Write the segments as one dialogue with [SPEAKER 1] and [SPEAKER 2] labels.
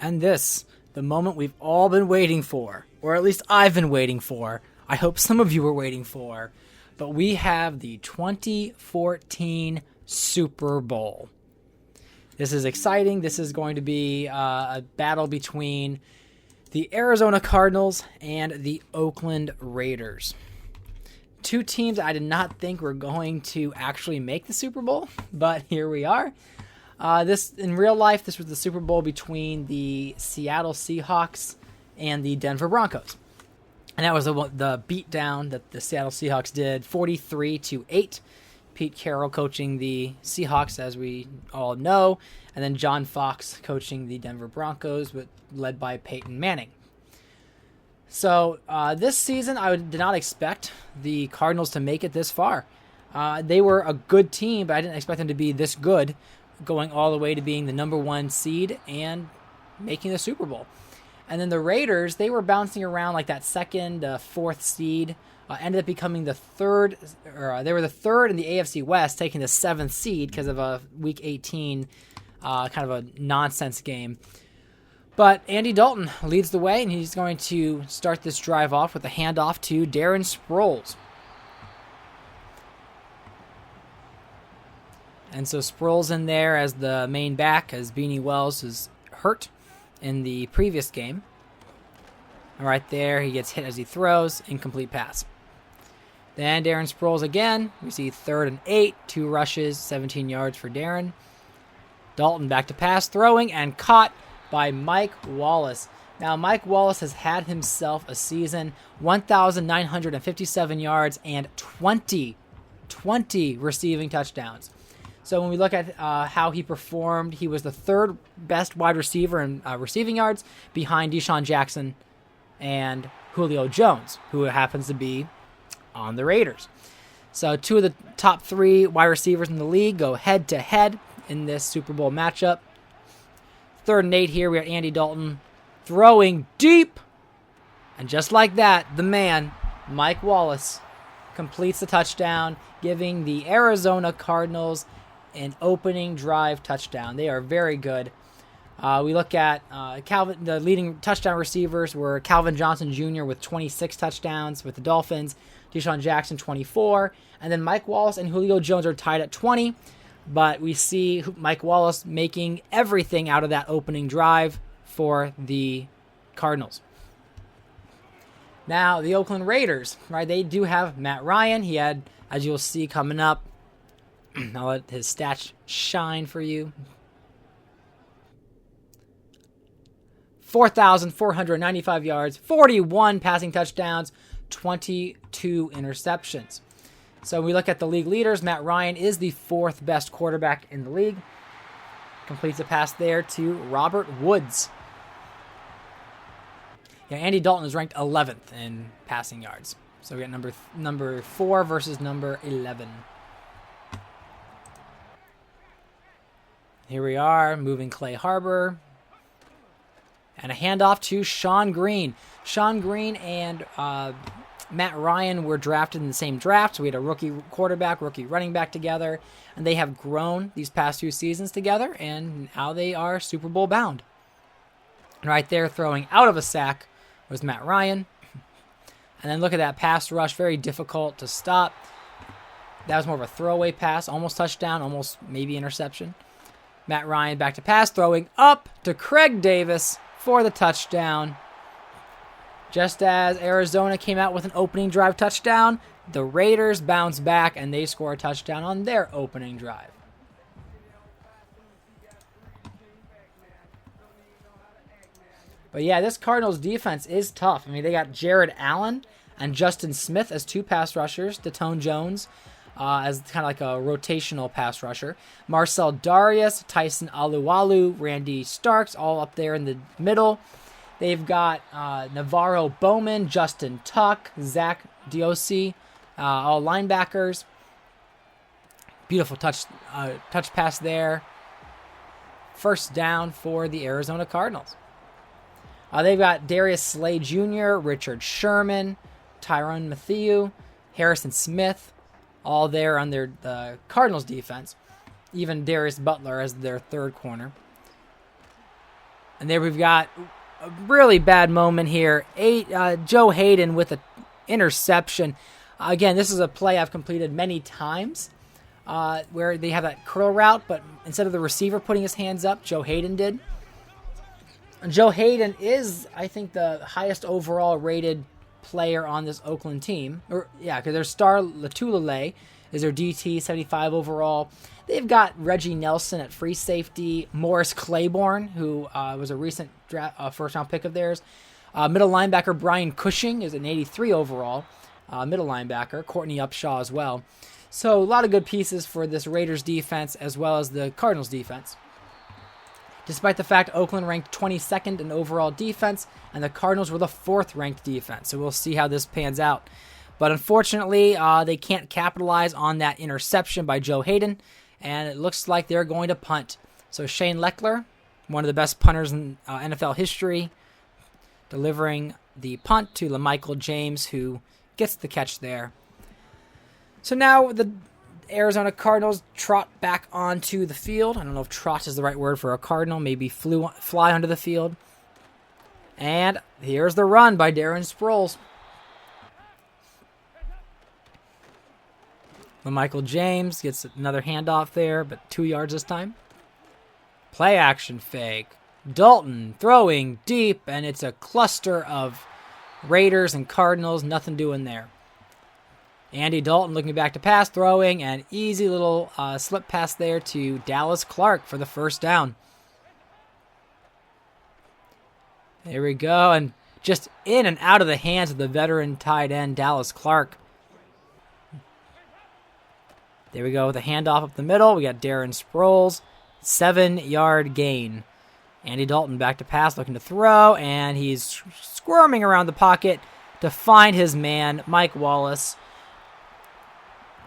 [SPEAKER 1] And this, the moment we've all been waiting for, or at least I've been waiting for. I hope some of you were waiting for. But we have the 2014 Super Bowl. This is exciting. This is going to be a battle between the Arizona Cardinals and the Oakland Raiders. Two teams I did not think were going to actually make the Super Bowl, but here we are. This in real life, this was the Super Bowl between the Seattle Seahawks and the Denver Broncos. And that was the beatdown that the Seattle Seahawks did, 43-8. Pete Carroll coaching the Seahawks, as we all know, and then John Fox coaching the Denver Broncos, led by Peyton Manning. So this season, I did not expect the Cardinals to make it this far. They were a good team, but I didn't expect them to be this good, going all the way to being the number 1 seed and making the Super Bowl. And then the Raiders, they were bouncing around like that second, 4th seed. Ended up becoming the third, or they were the third in the AFC West, taking the 7th seed because of a Week 18 kind of a nonsense game. But Andy Dalton leads the way, and he's going to start this drive off with a handoff to Darren Sproles. And so Sproles in there as the main back, as Beanie Wells is hurt in the previous game. And right there, he gets hit as he throws, incomplete pass. Then Darren Sproles again. We see 3rd and 8, 2 rushes, 17 yards for Darren. Dalton back to pass, throwing, and caught by Mike Wallace. Now, Mike Wallace has had himself a season, 1,957 yards and 20 receiving touchdowns. So when we look at how he performed, he was the 3rd best wide receiver in receiving yards, behind Deshaun Jackson and Julio Jones, who happens to be on the Raiders. So 2 of the top 3 wide receivers in the league go head-to-head in this Super Bowl matchup. 3rd and 8 here, we have Andy Dalton throwing deep. And just like that, the man, Mike Wallace, completes the touchdown, giving the Arizona Cardinals an opening drive touchdown. They are very good. We look at the leading touchdown receivers were Calvin Johnson Jr. with 26 touchdowns with the Dolphins, Deshaun Jackson 24, and then Mike Wallace and Julio Jones are tied at 20. But we see Mike Wallace making everything out of that opening drive for the Cardinals. Now, the Oakland Raiders, right? They do have Matt Ryan. He had, as you'll see coming up, I'll let his stats shine for you. 4,495 yards, 41 passing touchdowns, 22 interceptions. So when we look at the league leaders, Matt Ryan is the 4th best quarterback in the league. Completes a pass there to Robert Woods. Yeah, Andy Dalton is ranked 11th in passing yards. So we got number 4 versus number 11. Here we are, moving Clay Harbor. And a handoff to Sean Green. Sean Green and Matt Ryan were drafted in the same draft. So we had a rookie quarterback, rookie running back together. And they have grown these past 2 seasons together. And now they are Super Bowl bound. And right there, throwing out of a sack, was Matt Ryan. And then look at that pass rush. Very difficult to stop. That was more of a throwaway pass. Almost touchdown, almost maybe interception. Matt Ryan back to pass, throwing up to Craig Davis for the touchdown. Just as Arizona came out with an opening drive touchdown, the Raiders bounce back and they score a touchdown on their opening drive. But yeah, this Cardinals defense is tough. I mean, they got Jared Allen and Justin Smith as 2 pass rushers, Datone Jones as kind of like a rotational pass rusher. Marcel Darius, Tyson Alualu, Randy Starks, all up there in the middle. They've got Navarro Bowman, Justin Tuck, Zach Diosi, all linebackers. Beautiful touch pass there. First down for the Arizona Cardinals. They've got Darius Slay Jr., Richard Sherman, Tyrann Mathieu, Harrison Smith, all there on the Cardinals defense. Even Darius Butler as their 3rd corner. And there we've got a really bad moment here. Joe Hayden with an interception. Again, this is a play I've completed many times where they have that curl route, but instead of the receiver putting his hands up, Joe Hayden did. And Joe Hayden is, I think, the highest overall rated player on this Oakland team. Because their star Latulele is their DT, 75 overall. They've got Reggie Nelson at free safety, Morris Claiborne, who was a recent first-round pick of theirs. Middle linebacker Brian Cushing is an 83 overall middle linebacker. Courtney Upshaw as well. So a lot of good pieces for this Raiders defense as well as the Cardinals defense. Despite the fact Oakland ranked 22nd in overall defense and the Cardinals were the 4th ranked defense. So we'll see how this pans out. But unfortunately, they can't capitalize on that interception by Joe Hayden, and it looks like they're going to punt. So Shane Leckler, one of the best punters in NFL history, delivering the punt to LaMichael James, who gets the catch there. So now the Arizona Cardinals trot back onto the field. I don't know if trot is the right word for a Cardinal. Maybe fly onto the field. And here's the run by Darren Sproles. LaMichael James gets another handoff there, but 2 yards this time. Play action fake. Dalton throwing deep, and it's a cluster of Raiders and Cardinals. Nothing doing there. Andy Dalton looking back to pass, throwing, and easy little slip pass there to Dallas Clark for the first down. There we go, and just in and out of the hands of the veteran tight end, Dallas Clark. There we go, with a handoff up the middle. We got Darren Sproles, 7-yard gain. Andy Dalton back to pass, looking to throw, and he's squirming around the pocket to find his man, Mike Wallace.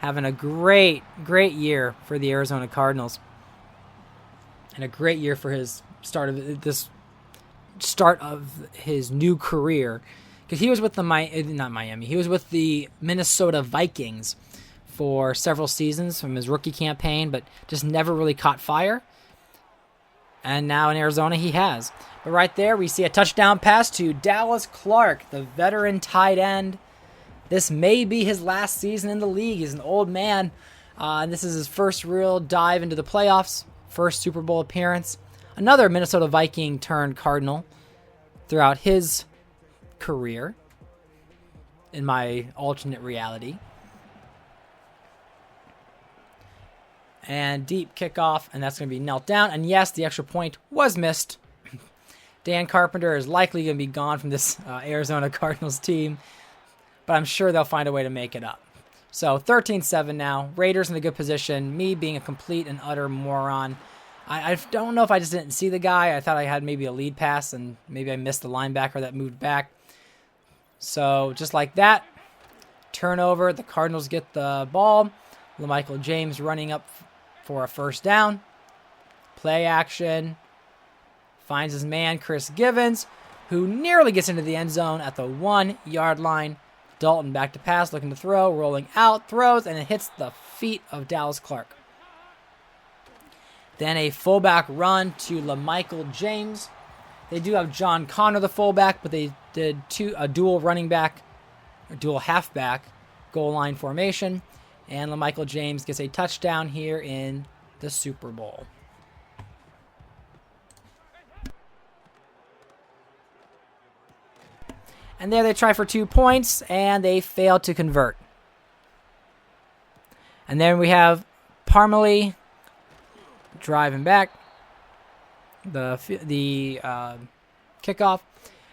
[SPEAKER 1] Having a great year for the Arizona Cardinals. And a great year for his start of his new career. Because he was with he was with the Minnesota Vikings for several seasons from his rookie campaign, but just never really caught fire. And now in Arizona he has. But right there we see a touchdown pass to Dallas Clark, the veteran tight end. This may be his last season in the league. He's an old man, and this is his first real dive into the playoffs, first Super Bowl appearance. Another Minnesota Viking turned Cardinal throughout his career, in my alternate reality. And deep kickoff, and that's going to be knelt down. And yes, the extra point was missed. Dan Carpenter is likely going to be gone from this Arizona Cardinals team, but I'm sure they'll find a way to make it up. So 13-7 now. Raiders in a good position. Me being a complete and utter moron. I don't know if I just didn't see the guy. I thought I had maybe a lead pass, and maybe I missed the linebacker that moved back. So just like that, turnover. The Cardinals get the ball. LaMichael James running up for a first down. Play action. Finds his man, Chris Givens, who nearly gets into the end zone at the 1-yard line. Dalton back to pass, looking to throw, rolling out, throws, and it hits the feet of Dallas Clark. Then a fullback run to LaMichael James. They do have John Connor, the fullback, but they did a dual running back, or dual halfback goal line formation. And LaMichael James gets a touchdown here in the Super Bowl. And there they try for 2 points, and they fail to convert. And then we have Parmalee driving back the kickoff.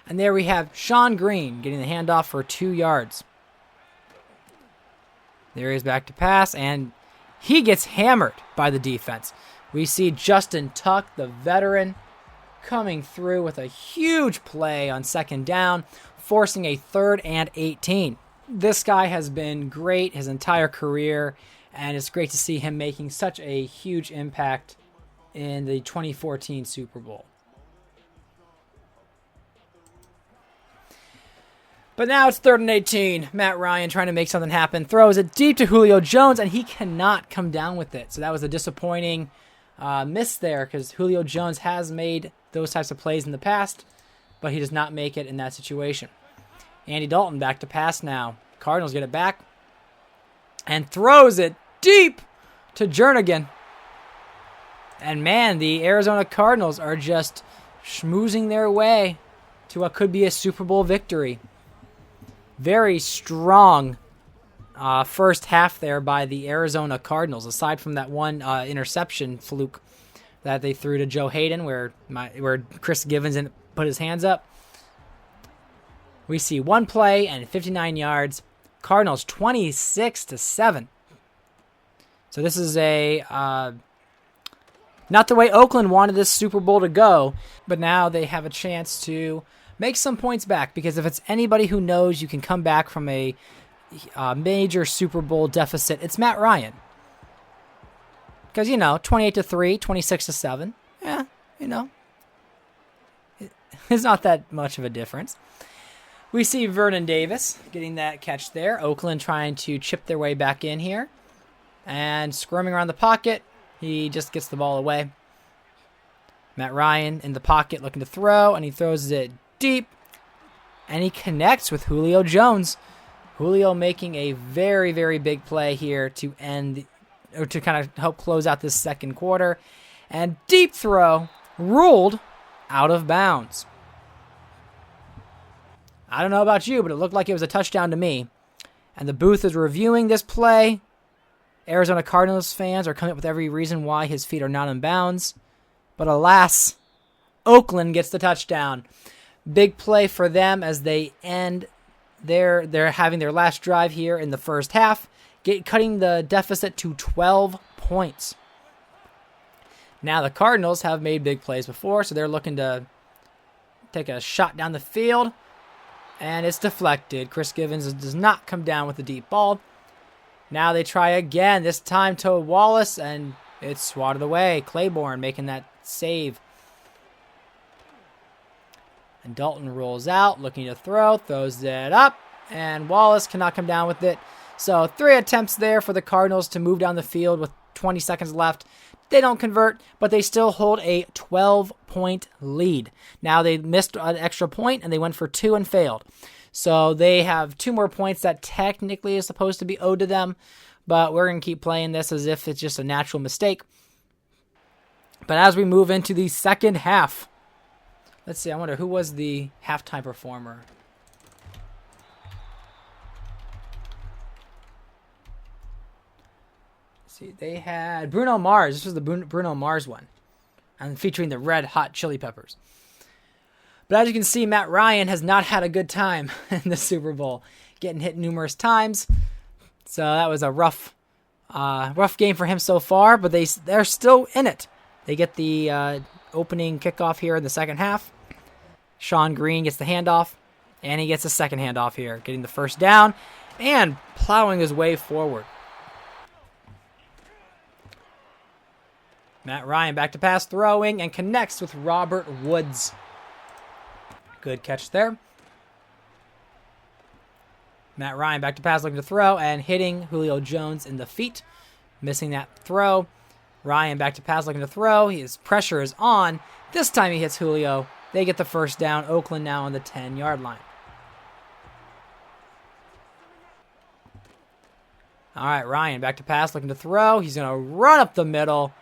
[SPEAKER 1] And there we have Sean Green getting the handoff for 2 yards. There he is back to pass, and he gets hammered by the defense. We see Justin Tuck, the veteran, coming through with a huge play on second down, forcing a 3rd and 18. This guy has been great his entire career, and it's great to see him making such a huge impact in the 2014 Super Bowl. But now it's 3rd and 18. Matt Ryan trying to make something happen. Throws it deep to Julio Jones, and he cannot come down with it. So that was a disappointing miss there because Julio Jones has made those types of plays in the past, but he does not make it in that situation. Andy Dalton back to pass now. Cardinals get it back and throws it deep to Jernigan. And man, the Arizona Cardinals are just schmoozing their way to what could be a Super Bowl victory. Very strong first half there by the Arizona Cardinals, aside from that one interception fluke that they threw to Joe Hayden where Chris Givens didn't put his hands up. We see one play and 59 yards. Cardinals 26-7. So this is not the way Oakland wanted this Super Bowl to go, but now they have a chance to make some points back, because if it's anybody who knows you can come back from a major Super Bowl deficit, it's Matt Ryan. Because, 28-3, 26-7, it's not that much of a difference. We see Vernon Davis getting that catch there. Oakland trying to chip their way back in here. And squirming around the pocket, he just gets the ball away. Matt Ryan in the pocket looking to throw, and he throws it deep. And he connects with Julio Jones. Julio making a very, very big play here to kind of help close out this second quarter. And deep throw ruled out of bounds. I don't know about you, but it looked like it was a touchdown to me. And the booth is reviewing this play. Arizona Cardinals fans are coming up with every reason why his feet are not in bounds. But alas, Oakland gets the touchdown. Big play for them as they end they're having their last drive here in the first half, cutting the deficit to 12 points. Now the Cardinals have made big plays before, so they're looking to take a shot down the field. And it's deflected. Chris Givens does not come down with the deep ball. Now they try again, this time to Wallace, and it's swatted away. Claiborne making that save. And Dalton rolls out, looking to throw, throws it up, and Wallace cannot come down with it. So 3 attempts there for the Cardinals to move down the field with 20 seconds left. They don't convert, but they still hold a 12-point lead. Now they missed an extra point, and they went for 2 and failed. So they have 2 more points that technically is supposed to be owed to them, but we're going to keep playing this as if it's just a natural mistake. But as we move into the second half, let's see, I wonder who was the halftime performer. See, they had Bruno Mars. This was the Bruno Mars one, and featuring the Red Hot Chili Peppers. But as you can see, Matt Ryan has not had a good time in the Super Bowl, getting hit numerous times. So that was a rough game for him so far. But they're still in it. They get the opening kickoff here in the second half. Sean Green gets the handoff, and he gets the second handoff here, getting the first down and plowing his way forward. Matt Ryan back to pass, throwing, and connects with Robert Woods. Good catch there. Matt Ryan back to pass, looking to throw, and hitting Julio Jones in the feet. Missing that throw. Ryan back to pass, looking to throw. His pressure is on. This time he hits Julio. They get the first down. Oakland now on the 10-yard line. All right, Ryan back to pass, looking to throw. He's going to run up the middle.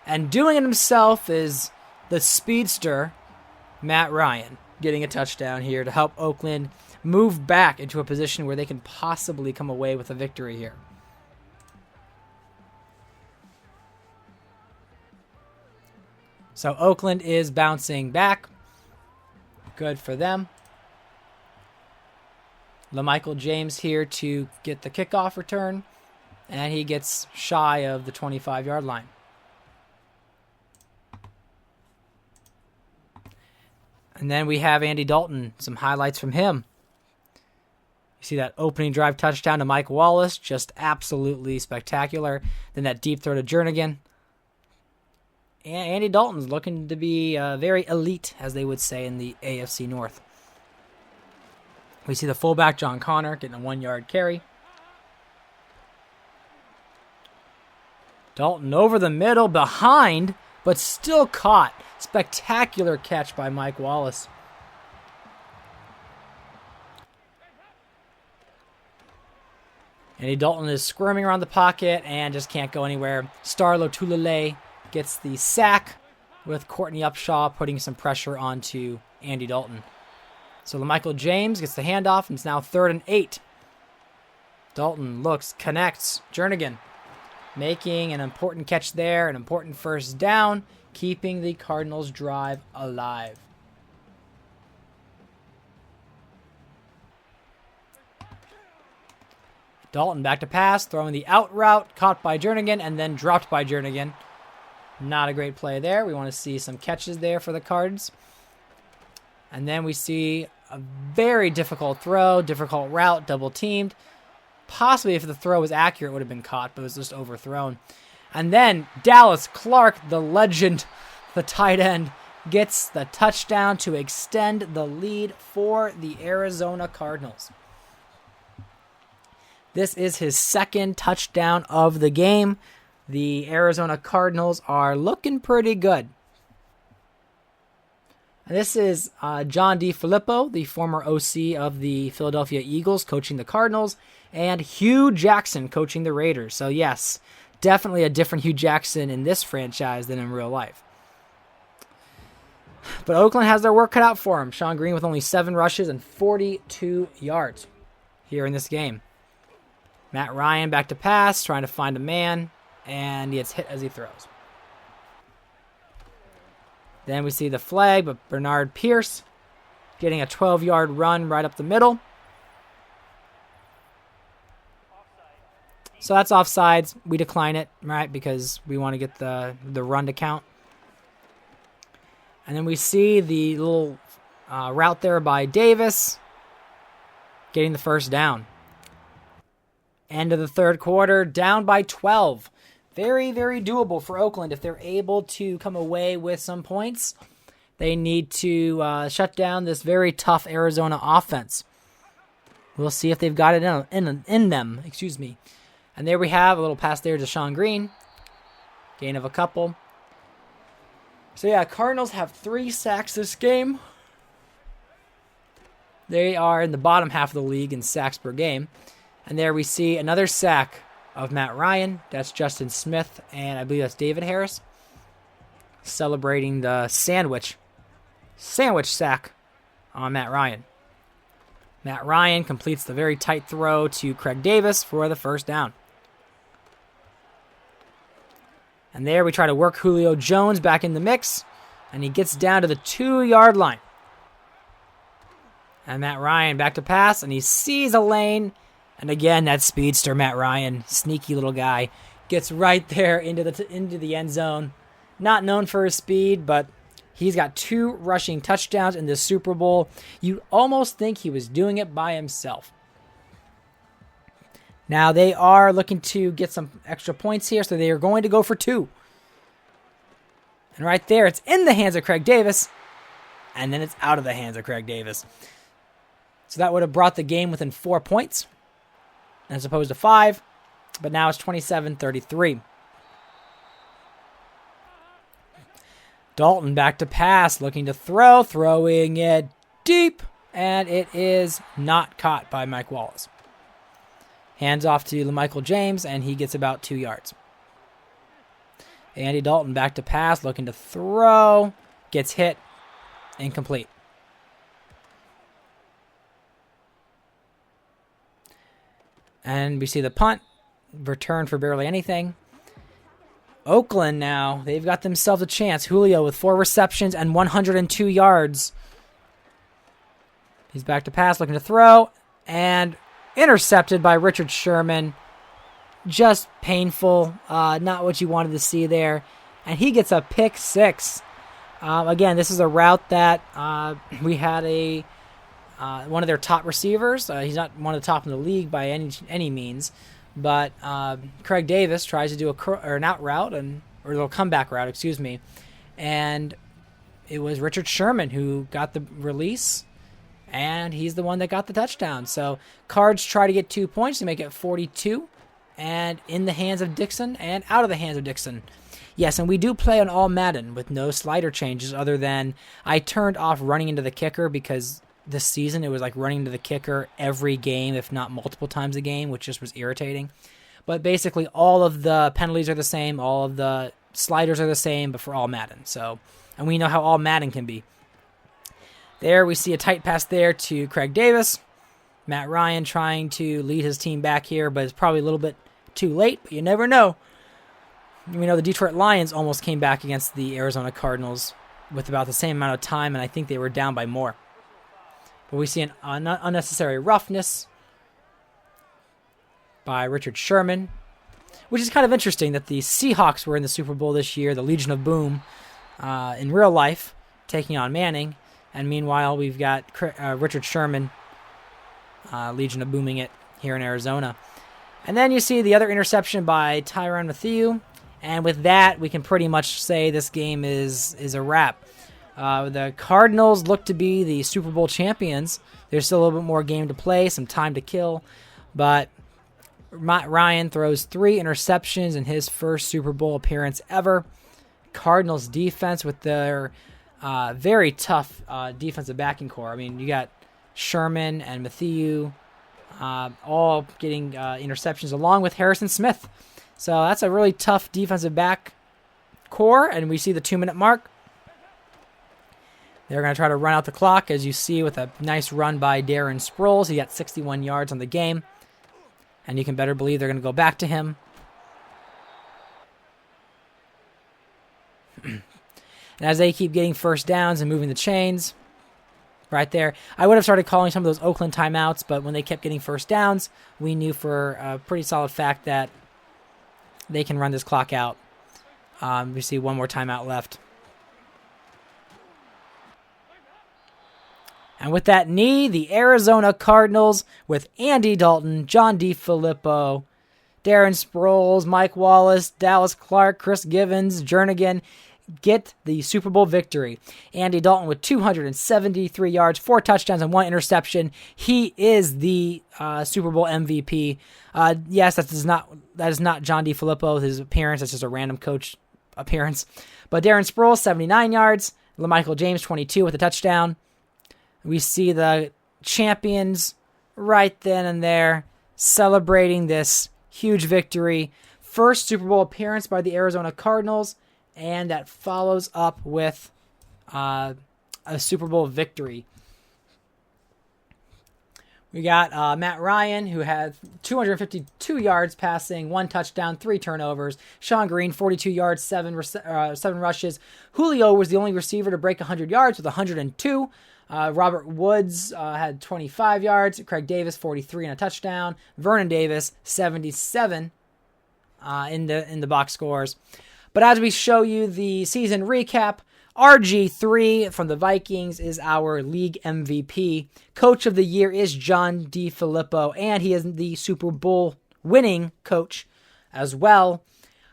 [SPEAKER 1] And doing it himself is the speedster, Matt Ryan, getting a touchdown here to help Oakland move back into a position where they can possibly come away with a victory here. So Oakland is bouncing back. Good for them. LaMichael James here to get the kickoff return, and he gets shy of the 25-yard line. And then we have Andy Dalton, some highlights from him. You see that opening drive touchdown to Mike Wallace, just absolutely spectacular. Then that deep throw to Jernigan. And Andy Dalton's looking to be very elite, as they would say in the AFC North. We see the fullback, John Connor, getting a 1-yard carry. Dalton over the middle, behind, but still caught. Spectacular catch by Mike Wallace. Andy Dalton is squirming around the pocket and just can't go anywhere. Starlo Tulele gets the sack with Courtney Upshaw putting some pressure onto Andy Dalton. So LaMichael James gets the handoff, and it's now 3rd and 8. Dalton looks, connects. Jernigan making an important catch there, an important first down, keeping the Cardinals' drive alive. Dalton back to pass, throwing the out route, caught by Jernigan, and then dropped by Jernigan. Not a great play there. We want to see some catches there for the Cards. And then we see a very difficult throw, difficult route, double teamed. Possibly if the throw was accurate, it would have been caught, but it was just overthrown. And then Dallas Clark, the legend, the tight end, gets the touchdown to extend the lead for the Arizona Cardinals. This is his 2nd touchdown of the game. The Arizona Cardinals are looking pretty good. And this is John DeFilippo, the former OC of the Philadelphia Eagles, coaching the Cardinals, and Hugh Jackson coaching the Raiders. So yes, definitely a different Hugh Jackson in this franchise than in real life. But Oakland has their work cut out for him. Sean Green with only 7 rushes and 42 yards here in this game. Matt Ryan back to pass, trying to find a man, and he gets hit as he throws. Then we see the flag, but Bernard Pierce getting a 12-yard run right up the middle. So that's offsides. We decline it, right, because we want to get the run to count. And then we see the little route there by Davis getting the first down. End of the 3rd quarter, down by 12. Very, very doable for Oakland if they're able to come away with some points. They need to shut down this very tough Arizona offense. We'll see if they've got it in them. Excuse me. And there we have a little pass there to Sean Green. Gain of a couple. So yeah, Cardinals have 3 sacks this game. They are in the bottom half of the league in sacks per game. And there we see another sack of Matt Ryan. That's Justin Smith, and I believe that's David Harris. Celebrating the sandwich sack on Matt Ryan. Matt Ryan completes the very tight throw to Craig Davis for the first down. And there we try to work Julio Jones back in the mix, and he gets down to the 2-yard line. And Matt Ryan back to pass, and he sees a lane. And again, that speedster, Matt Ryan, sneaky little guy, gets right there into the end zone. Not known for his speed, but he's got 2 rushing touchdowns in the Super Bowl. You almost think he was doing it by himself. Now they are looking to get some extra points here, so they are going to go for 2. And right there, it's in the hands of Craig Davis, and then it's out of the hands of Craig Davis. So that would have brought the game within 4 points, as opposed to 5, but now it's 27-33. Dalton back to pass, looking to throw, throwing it deep, and it is not caught by Mike Wallace. Hands off to LaMichael James, and he gets about 2 yards. Andy Dalton back to pass, looking to throw, gets hit, incomplete. And we see the punt, return for barely anything. Oakland now, they've got themselves a chance. Julio with 4 receptions and 102 yards. He's back to pass, looking to throw, and intercepted by Richard Sherman. Just painful, not what you wanted to see there. And he gets a pick 6. Again, this is a route that we had one of their top receivers. He's not one of the top in the league by any means, but Craig Davis tries to do an out route or a little comeback route, excuse me, and it was Richard Sherman who got the release, and he's the one that got the touchdown. So Cards try to get 2 points to make it 42, and in the hands of Dixon and out of the hands of Dixon. Yes, and we do play on all Madden with no slider changes other than I turned off running into the kicker because this season it was like running into the kicker every game, if not multiple times a game, which just was irritating. But basically all of the penalties are the same, all of the sliders are the same, but for all Madden. So, and we know how all Madden can be. There we see a tight pass there to Craig Davis. Matt Ryan trying to lead his team back here, but it's probably a little bit too late, but you never know. We know the Detroit Lions almost came back against the Arizona Cardinals with about the same amount of time, and I think they were down by more. But we see an unnecessary roughness by Richard Sherman, which is kind of interesting that the Seahawks were in the Super Bowl this year, the Legion of Boom, in real life, taking on Manning, and meanwhile we've got Richard Sherman, Legion of Booming it here in Arizona. And then you see the other interception by Tyrann Mathieu. And with that, we can pretty much say this game is a wrap. The Cardinals look to be the Super Bowl champions. There's still a little bit more game to play, some time to kill. But Matt Ryan throws 3 interceptions in his first Super Bowl appearance ever. Cardinals defense with their very tough defensive backing core. I mean, you got Sherman and Mathieu all getting interceptions along with Harrison Smith. So that's a really tough defensive back core, and we see the 2-minute mark. They're going to try to run out the clock, as you see with a nice run by Darren Sproles. He got 61 yards on the game, and you can better believe they're going to go back to him. And as they keep getting first downs and moving the chains, right there, I would have started calling some of those Oakland timeouts, but when they kept getting first downs, we knew for a pretty solid fact that they can run this clock out. We see one more timeout left. And with that knee, the Arizona Cardinals with Andy Dalton, John DeFilippo, Darren Sproles, Mike Wallace, Dallas Clark, Chris Givens, Jernigan get the Super Bowl victory. Andy Dalton with 273 yards, 4 touchdowns, and 1 interception. He is the Super Bowl MVP. Yes, that is not John DeFilippo, his appearance. That's just a random coach appearance. But Darren Sproles, 79 yards. LaMichael James, 22 with a touchdown. We see the champions right then and there celebrating this huge victory. First Super Bowl appearance by the Arizona Cardinals, and that follows up with a Super Bowl victory. We got Matt Ryan, who had 252 yards passing, 1 touchdown, 3 turnovers. Sean Green, 42 yards, 7 rushes. Julio was the only receiver to break 100 yards with 102. Robert Woods had 25 yards. Craig Davis, 43 and a touchdown. Vernon Davis, 77 in the box scores. But as we show you the season recap, RG3 from the Vikings is our league MVP. Coach of the year is John DeFilippo, and he is the Super Bowl winning coach as well.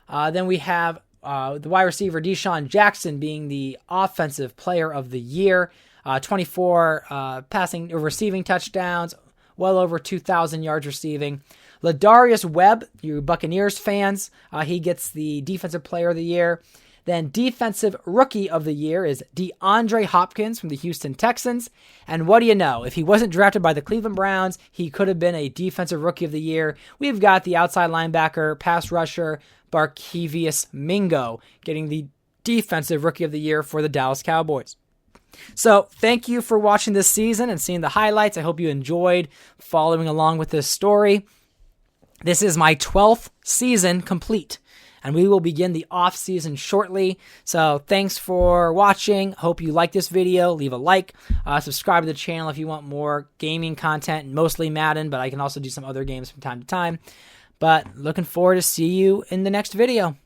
[SPEAKER 1] Then we have the wide receiver Deshaun Jackson being the offensive player of the year. 24 passing or receiving touchdowns, well over 2,000 yards receiving. Ladarius Webb, you Buccaneers fans, he gets the defensive player of the year. Then defensive rookie of the year is DeAndre Hopkins from the Houston Texans. And what do you know? If he wasn't drafted by the Cleveland Browns, he could have been a defensive rookie of the year. We've got the outside linebacker, pass rusher, Barkevious Mingo getting the defensive rookie of the year for the Dallas Cowboys. So thank you for watching this season and seeing the highlights. I hope you enjoyed following along with this story. This is my 12th season complete, and we will begin the off season shortly. So thanks for watching. Hope you like this video. Leave a like, subscribe to the channel if you want more gaming content, mostly Madden, but I can also do some other games from time to time. But looking forward to see you in the next video.